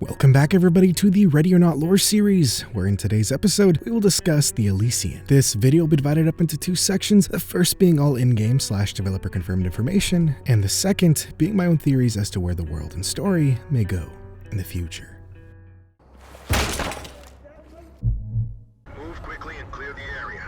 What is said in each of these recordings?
Welcome back everybody to the Ready or Not lore series, where in today's episode we will discuss the Elysian. This video will be divided up into two sections, the first being all in-game / developer confirmed information, and the second being my own theories as to where the world and story may go in the future. Move quickly and clear the area.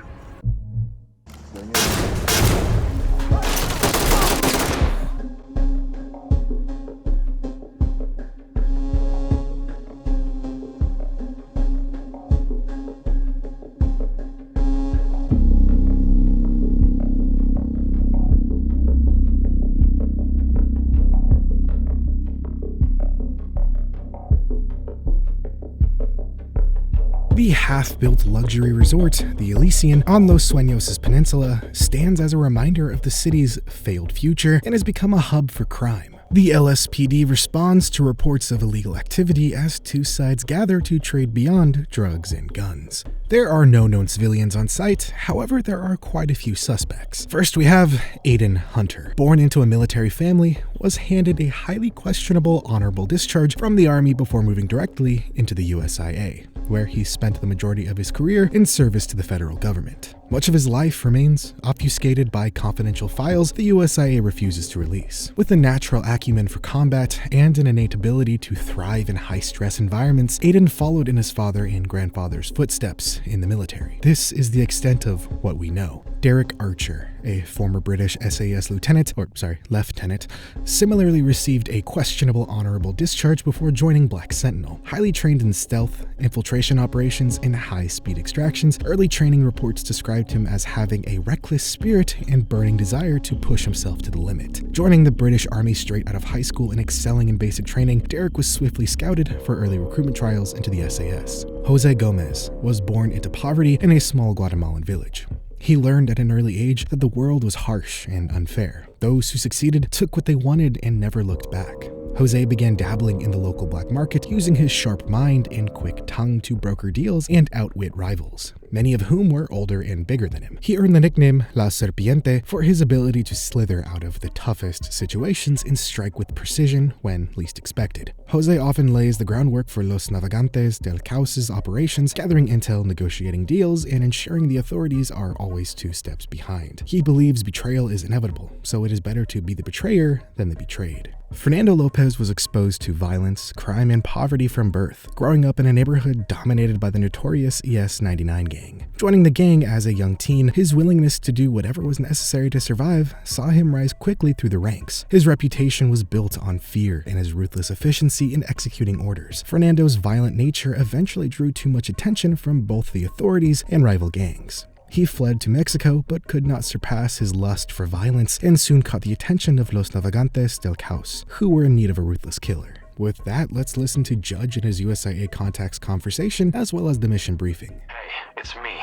The half-built luxury resort, the Elysian, on Los Sueños' peninsula, stands as a reminder of the city's failed future and has become a hub for crime. The LSPD responds to reports of illegal activity as two sides gather to trade beyond drugs and guns. There are no known civilians on site, however there are quite a few suspects. First we have Aiden Hunter. Born into a military family, was handed a highly questionable honorable discharge from the army before moving directly into the USIA, where he spent the majority of his career in service to the federal government. Much of his life remains obfuscated by confidential files the USIA refuses to release. With a natural acumen for combat and an innate ability to thrive in high-stress environments, Aiden followed in his father and grandfather's footsteps in the military. This is the extent of what we know. Derek Archer, a former British SAS lieutenant, similarly received a questionable honorable discharge before joining Black Sentinel. Highly trained in stealth, infiltration operations, and high-speed extractions, early training reports described him as having a reckless spirit and burning desire to push himself to the limit. Joining the British Army straight out of high school and excelling in basic training, Derek was swiftly scouted for early recruitment trials into the SAS. Jose Gomez was born into poverty in a small Guatemalan village. He learned at an early age that the world was harsh and unfair. Those who succeeded took what they wanted and never looked back. Jose began dabbling in the local black market, using his sharp mind and quick tongue to broker deals and outwit rivals, many of whom were older and bigger than him. He earned the nickname La Serpiente for his ability to slither out of the toughest situations and strike with precision when least expected. Jose often lays the groundwork for Los Navegantes del Caos's operations, gathering intel, negotiating deals, and ensuring the authorities are always 2 steps behind. He believes betrayal is inevitable, so it is better to be the betrayer than the betrayed. Fernando Lopez was exposed to violence, crime, and poverty from birth, growing up in a neighborhood dominated by the notorious ES-99 gang. Joining the gang as a young teen, his willingness to do whatever was necessary to survive saw him rise quickly through the ranks. His reputation was built on fear and his ruthless efficiency in executing orders. Fernando's violent nature eventually drew too much attention from both the authorities and rival gangs. He fled to Mexico, but could not surpass his lust for violence and soon caught the attention of Los Navegantes del Caos, who were in need of a ruthless killer. With that, let's listen to Judge and his USIA contact's conversation, as well as the mission briefing. Hey, it's me.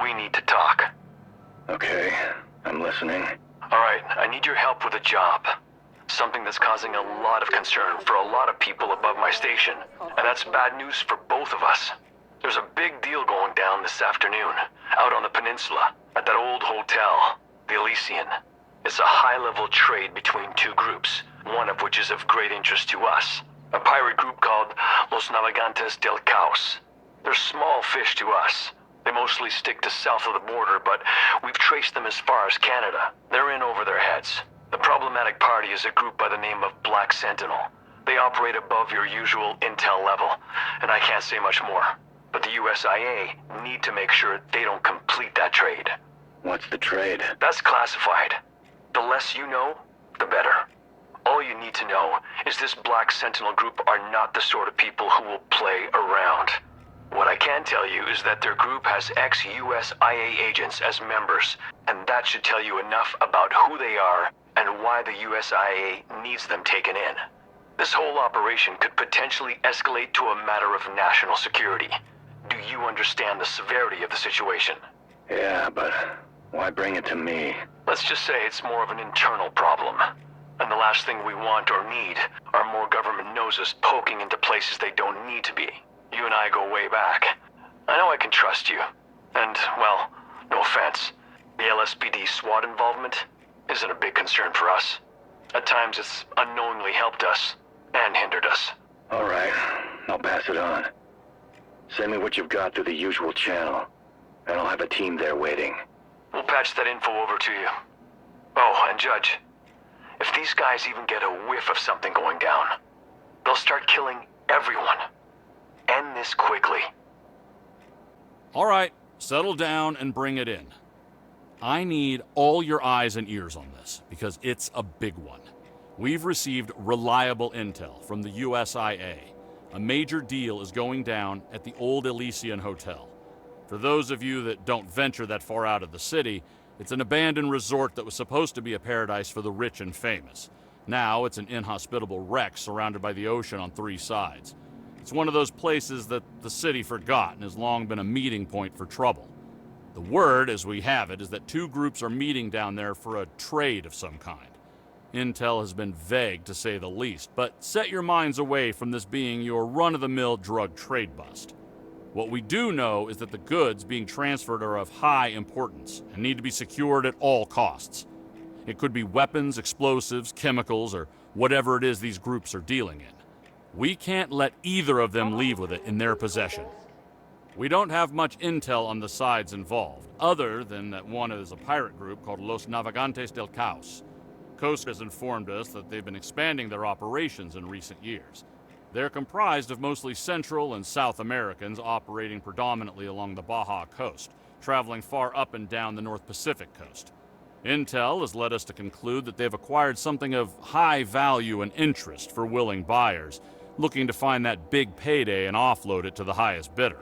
We need to talk. Okay, I'm listening. Alright, I need your help with a job. Something that's causing a lot of concern for a lot of people above my station, and that's bad news for both of us. There's a big deal going down this afternoon, out on the peninsula, at that old hotel, the Elysian. It's a high-level trade between two groups, one of which is of great interest to us. A pirate group called Los Navegantes del Caos. They're small fish to us. They mostly stick to south of the border, but we've traced them as far as Canada. They're in over their heads. The problematic party is a group by the name of Black Sentinel. They operate above your usual intel level, and I can't say much more. But the USIA need to make sure they don't complete that trade. What's the trade? That's classified. The less you know, the better. All you need to know is this Black Sentinel group are not the sort of people who will play around. What I can tell you is that their group has ex-USIA agents as members, and that should tell you enough about who they are and why the USIA needs them taken in. This whole operation could potentially escalate to a matter of national security. Do you understand the severity of the situation? Yeah, but why bring it to me? Let's just say it's more of an internal problem. And the last thing we want or need are more government noses poking into places they don't need to be. You and I go way back. I know I can trust you. And, well, no offense, the LSPD SWAT involvement isn't a big concern for us. At times it's unknowingly helped us and hindered us. All right, I'll pass it on. Send me what you've got through the usual channel, and I'll have a team there waiting. We'll patch that info over to you. Oh, and Judge, if these guys even get a whiff of something going down, they'll start killing everyone. End this quickly. All right, settle down and bring it in. I need all your eyes and ears on this, because it's a big one. We've received reliable intel from the USIA. A major deal is going down at the old Elysian hotel. For those of you that don't venture that far out of the city, it's an abandoned resort that was supposed to be a paradise for the rich and famous. Now it's an inhospitable wreck surrounded by the ocean on 3 sides. It's one of those places that the city forgot and has long been a meeting point for trouble. The word, as we have it, is that 2 groups are meeting down there for a trade of some kind. Intel has been vague, to say the least, but set your minds away from this being your run-of-the-mill drug trade bust. What we do know is that the goods being transferred are of high importance and need to be secured at all costs. It could be weapons, explosives, chemicals, or whatever it is these groups are dealing in. We can't let either of them leave with it in their possession. We don't have much intel on the sides involved, other than that one is a pirate group called Los Navegantes del Caos. Coast has informed us that they've been expanding their operations in recent years. They're comprised of mostly Central and South Americans operating predominantly along the Baja coast, traveling far up and down the North Pacific coast. Intel has led us to conclude that they've acquired something of high value and interest for willing buyers, looking to find that big payday and offload it to the highest bidder.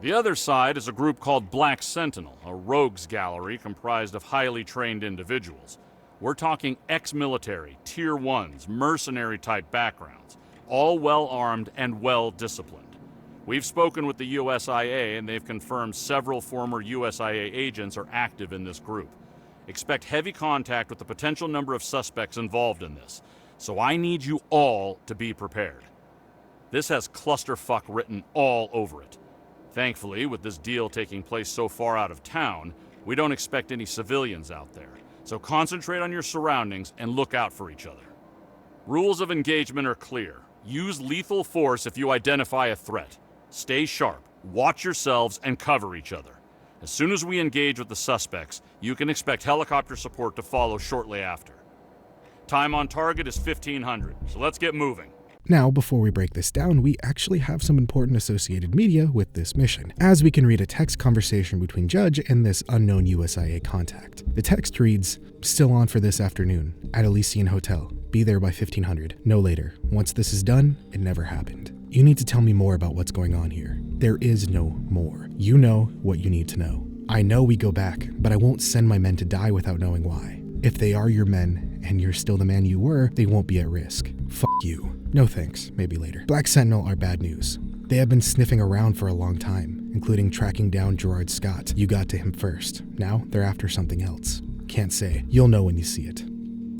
The other side is a group called Black Sentinel, a rogues gallery comprised of highly trained individuals. We're talking ex-military, Tier 1s, mercenary-type backgrounds, all well-armed and well-disciplined. We've spoken with the USIA, and they've confirmed several former USIA agents are active in this group. Expect heavy contact with the potential number of suspects involved in this, so I need you all to be prepared. This has clusterfuck written all over it. Thankfully, with this deal taking place so far out of town, we don't expect any civilians out there. So concentrate on your surroundings and look out for each other. Rules of engagement are clear. Use lethal force if you identify a threat. Stay sharp, watch yourselves, and cover each other. As soon as we engage with the suspects, you can expect helicopter support to follow shortly after. Time on target is 1500, so let's get moving. Now, before we break this down, we actually have some important associated media with this mission, as we can read a text conversation between Judge and this unknown USIA contact. The text reads, "Still on for this afternoon, at Elysian Hotel. Be there by 1500, no later. Once this is done, it never happened. You need to tell me more about what's going on here. There is no more. You know what you need to know. I know we go back, but I won't send my men to die without knowing why. If they are your men, and you're still the man you were, they won't be at risk. Fuck you. No thanks, maybe later." Black Sentinel are bad news. They have been sniffing around for a long time, including tracking down Gerard Scott. You got to him first. Now they're after something else. Can't say. You'll know when you see it.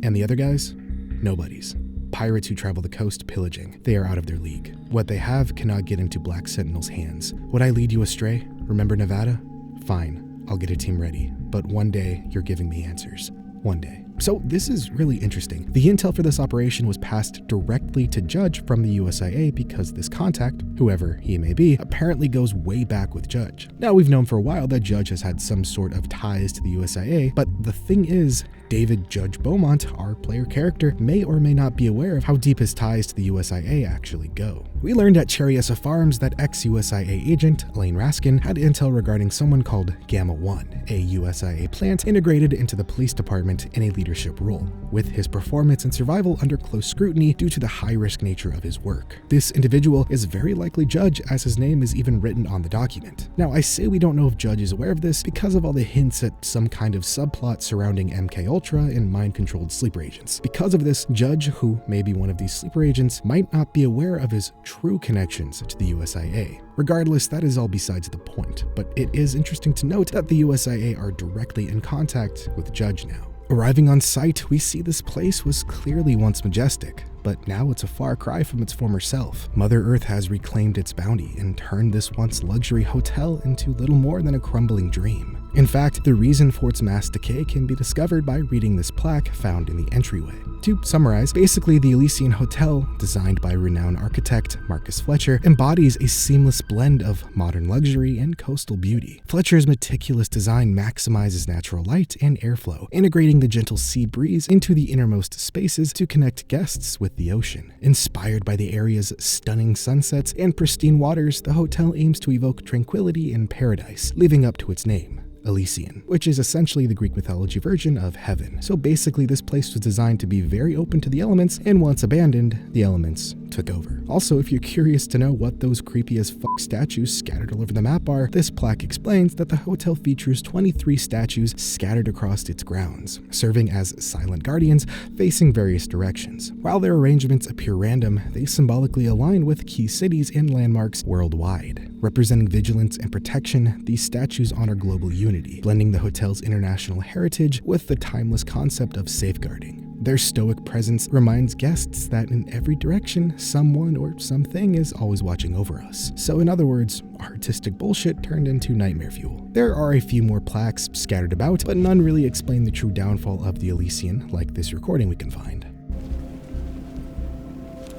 And the other guys? Nobodies. Pirates who travel the coast pillaging. They are out of their league. What they have cannot get into Black Sentinel's hands. Would I lead you astray? Remember Nevada? Fine, I'll get a team ready. But one day, you're giving me answers. One day. So this is really interesting. The intel for this operation was passed directly to Judge from the USIA because this contact, whoever he may be, apparently goes way back with Judge. Now, we've known for a while that Judge has had some sort of ties to the USIA, but the thing is, David Judge Beaumont, our player character, may or may not be aware of how deep his ties to the USIA actually go. We learned at Cherryessa Farms that ex-USIA agent Elaine Raskin had intel regarding someone called Gamma 1, a USIA plant integrated into the police department in a leadership role, with his performance and survival under close scrutiny due to the high-risk nature of his work. This individual is very likely Judge, as his name is even written on the document. Now, I say we don't know if Judge is aware of this because of all the hints at some kind of subplot surrounding MKUltra and mind-controlled sleeper agents. Because of this, Judge, who may be one of these sleeper agents, might not be aware of his true connections to the USIA. Regardless, that is all besides the point, but it is interesting to note that the USIA are directly in contact with Judge now. Arriving on site, we see this place was clearly once majestic, but but now it's a far cry from its former self. Mother Earth has reclaimed its bounty and turned this once luxury hotel into little more than a crumbling dream. In fact, the reason for its mass decay can be discovered by reading this plaque found in the entryway. To summarize, basically the Elysian Hotel, designed by renowned architect Marcus Fletcher, embodies a seamless blend of modern luxury and coastal beauty. Fletcher's meticulous design maximizes natural light and airflow, integrating the gentle sea breeze into the innermost spaces to connect guests with the ocean. Inspired by the area's stunning sunsets and pristine waters, the hotel aims to evoke tranquility and paradise, living up to its name, Elysian, which is essentially the Greek mythology version of heaven. So basically this place was designed to be very open to the elements, and once abandoned, the elements took over. Also, if you're curious to know what those creepy as fuck statues scattered all over the map are, this plaque explains that the hotel features 23 statues scattered across its grounds, serving as silent guardians facing various directions. While their arrangements appear random, they symbolically align with key cities and landmarks worldwide. Representing vigilance and protection, these statues honor global unity, blending the hotel's international heritage with the timeless concept of safeguarding. Their stoic presence reminds guests that in every direction, someone or something is always watching over us. So in other words, artistic bullshit turned into nightmare fuel. There are a few more plaques scattered about, but none really explain the true downfall of the Elysian, like this recording we can find.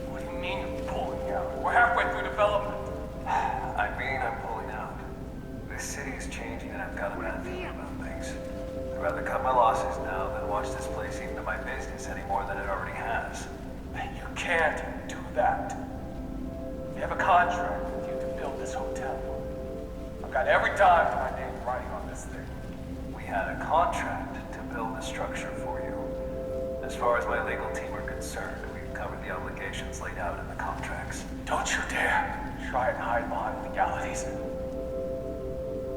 What do you mean you're pulling out? We're halfway through development. I mean I'm pulling out. This city is changing and I've got a bad feeling about things. I'd rather cut my losses now than watch this place eat into my business any more than it already has. You can't do that. We have a contract with you to build this hotel. I've got every dime of my name writing on this thing. We had a contract to build a structure for you. As far as my legal team are concerned, we've covered the obligations laid out in the contracts. Don't you dare try and hide behind legalities.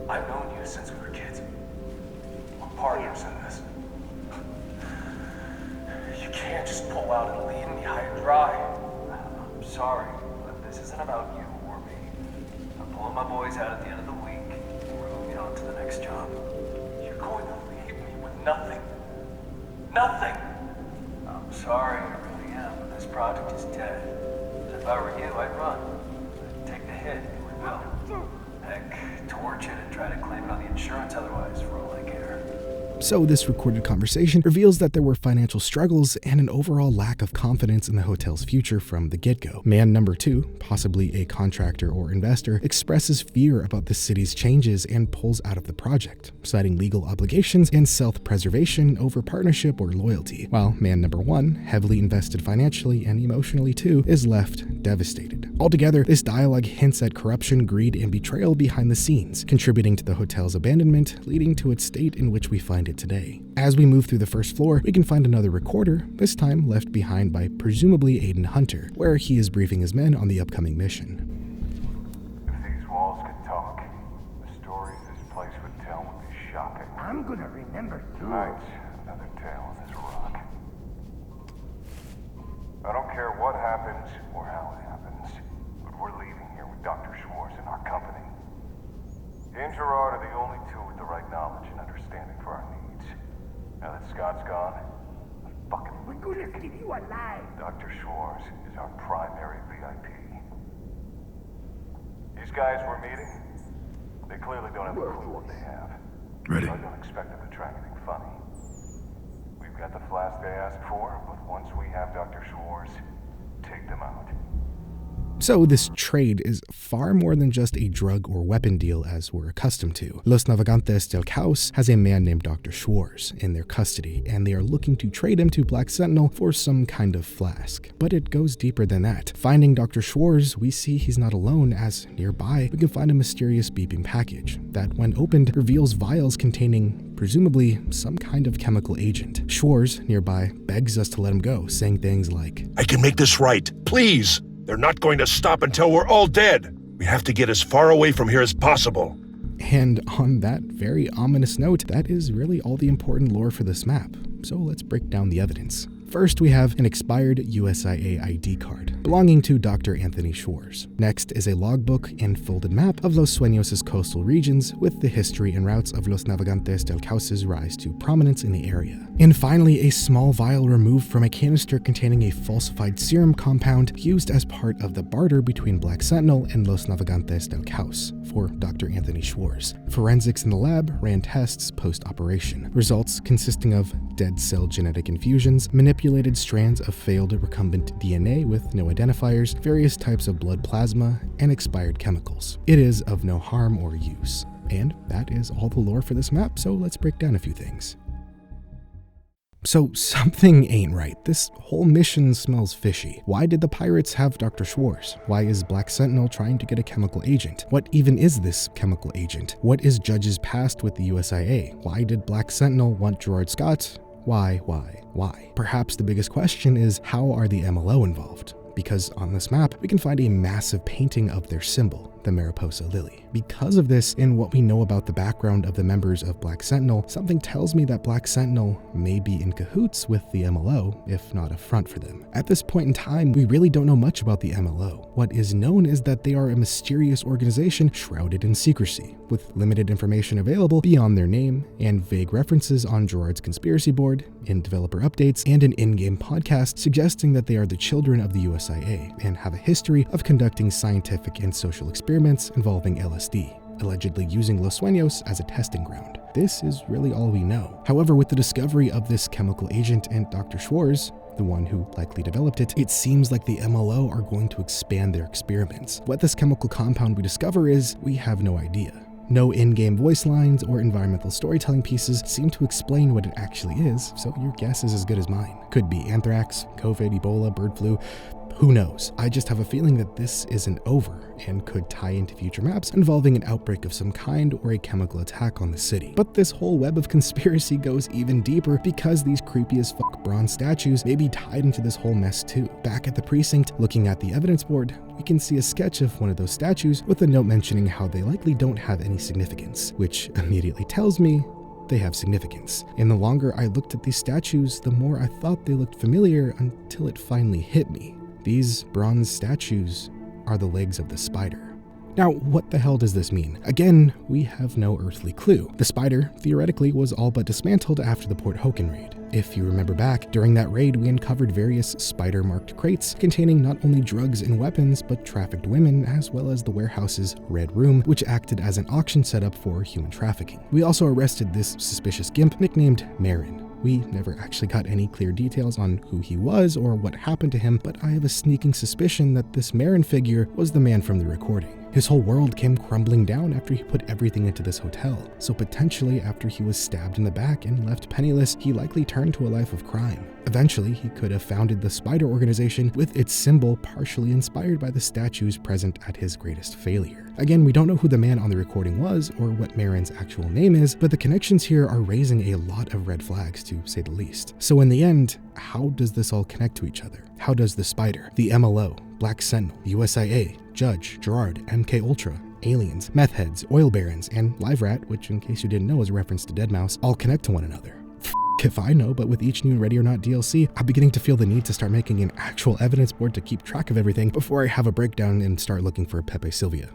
I've known you since we were kids. We're partners in this. You can't just pull out and leave me high and dry. I'm sorry, but this isn't about you or me. I'm pulling my boys out at the end of the week, and we're moving on to the next job. You're going to leave me with nothing. Nothing! I'm sorry, I really am, but this project is dead. If I were you, I'd run. I'd take the hit and rebuild. Heck, torch it and try to claim it on the insurance otherwise, for all I care. So this recorded conversation reveals that there were financial struggles and an overall lack of confidence in the hotel's future from the get-go. Man number 2, possibly a contractor or investor, expresses fear about the city's changes and pulls out of the project, citing legal obligations and self-preservation over partnership or loyalty, while man number 1, heavily invested financially and emotionally too, is left devastated. Altogether, this dialogue hints at corruption, greed, and betrayal behind the scenes, contributing to the hotel's abandonment, leading to its state in which we find it today. As we move through the first floor, we can find another recorder, this time left behind by presumably Aiden Hunter, where he is briefing his men on the upcoming mission. If these walls could talk, the stories this place would tell would be shocking. I'm gonna remember too. Tonight's another tale of this rock. I don't care what happens or how it happens, but we're leaving here with Dr. Schwartz in our company. He and Gerard are the only two with the right knowledge and understanding for our needs. Now that Scott's gone, We're gonna keep you alive. Dr. Schwartz is our primary VIP. These guys we're meeting, they clearly don't have a clue what they have. Ready. I don't expect them to try anything funny. We've got the flask they asked for, but once we have Dr. Schwartz, take them out. So this trade is far more than just a drug or weapon deal as we're accustomed to. Los Navegantes del Caos has a man named Dr. Schwartz in their custody, and they are looking to trade him to Black Sentinel for some kind of flask. But it goes deeper than that. Finding Dr. Schwartz, we see he's not alone, as nearby we can find a mysterious beeping package that, when opened, reveals vials containing presumably some kind of chemical agent. Schwartz, nearby, begs us to let him go, saying things like, I can make this right. Please! They're not going to stop until we're all dead. We have to get as far away from here as possible. And on that very ominous note, that is really all the important lore for this map. So let's break down the evidence. First, we have an expired USIA ID card belonging to Dr. Anthony Schwartz. Next is a logbook and folded map of Los Sueños' coastal regions with the history and routes of Los Navegantes del Caus's rise to prominence in the area. And finally, a small vial removed from a canister containing a falsified serum compound used as part of the barter between Black Sentinel and Los Navegantes del Caus for Dr. Anthony Schwartz. Forensics in the lab ran tests post-operation, results consisting of dead cell genetic infusions, manipulated strands of failed recumbent DNA with no identifiers, various types of blood plasma, and expired chemicals. It is of no harm or use. And that is all the lore for this map, so let's break down a few things. So something ain't right. This whole mission smells fishy. Why did the pirates have Dr. Schwartz? Why is Black Sentinel trying to get a chemical agent? What even is this chemical agent? What is Judge's past with the USIA? Why did Black Sentinel want Gerard Scott? Why? Perhaps the biggest question is, how are the MLO involved? Because on this map, we can find a massive painting of their symbol, the Mariposa Lily. Because of this, and what we know about the background of the members of Black Sentinel, something tells me that Black Sentinel may be in cahoots with the MLO, if not a front for them. At this point in time, we really don't know much about the MLO. What is known is that they are a mysterious organization shrouded in secrecy, with limited information available beyond their name, and vague references on Gerard's conspiracy board, in developer updates, and an in-game podcast suggesting that they are the children of the USIA, and have a history of conducting scientific and social experiments involving LSD, allegedly using Los Sueños as a testing ground. This is really all we know. However, with the discovery of this chemical agent and Dr. Schwartz, the one who likely developed it, it seems like the MLO are going to expand their experiments. What this chemical compound we discover is, we have no idea. No in-game voice lines or environmental storytelling pieces seem to explain what it actually is, so your guess is as good as mine. Could be anthrax, COVID, Ebola, bird flu, who knows? I just have a feeling that this isn't over and could tie into future maps involving an outbreak of some kind or a chemical attack on the city. But this whole web of conspiracy goes even deeper because these creepy as fuck bronze statues may be tied into this whole mess too. Back at the precinct, looking at the evidence board, we can see a sketch of one of those statues with a note mentioning how they likely don't have any significance, which immediately tells me they have significance. And the longer I looked at these statues, the more I thought they looked familiar until it finally hit me. These bronze statues are the legs of the spider. Now, what the hell does this mean? Again, we have no earthly clue. The spider, theoretically, was all but dismantled after the Port Hoken raid. If you remember back, during that raid, we uncovered various spider-marked crates containing not only drugs and weapons, but trafficked women, as well as the warehouse's Red Room, which acted as an auction setup for human trafficking. We also arrested this suspicious gimp nicknamed Marin. We never actually got any clear details on who he was or what happened to him, but I have a sneaking suspicion that this Marin figure was the man from the recording. His whole world came crumbling down after he put everything into this hotel, so potentially after he was stabbed in the back and left penniless, he likely turned to a life of crime. Eventually, he could have founded the Spider Organization with its symbol partially inspired by the statues present at his greatest failure. Again, we don't know who the man on the recording was or what Marin's actual name is, but the connections here are raising a lot of red flags, to say the least. So in the end, how does this all connect to each other? How does the Spider, the MLO, Black Sentinel, USIA, Judge, Gerard, MK Ultra, aliens, meth heads, oil barons, and Live Rat, which in case you didn't know is a reference to Deadmau5, all connect to one another? If I know, but with each new Ready or Not DLC, I'm beginning to feel the need to start making an actual evidence board to keep track of everything before I have a breakdown and start looking for Pepe Sylvia.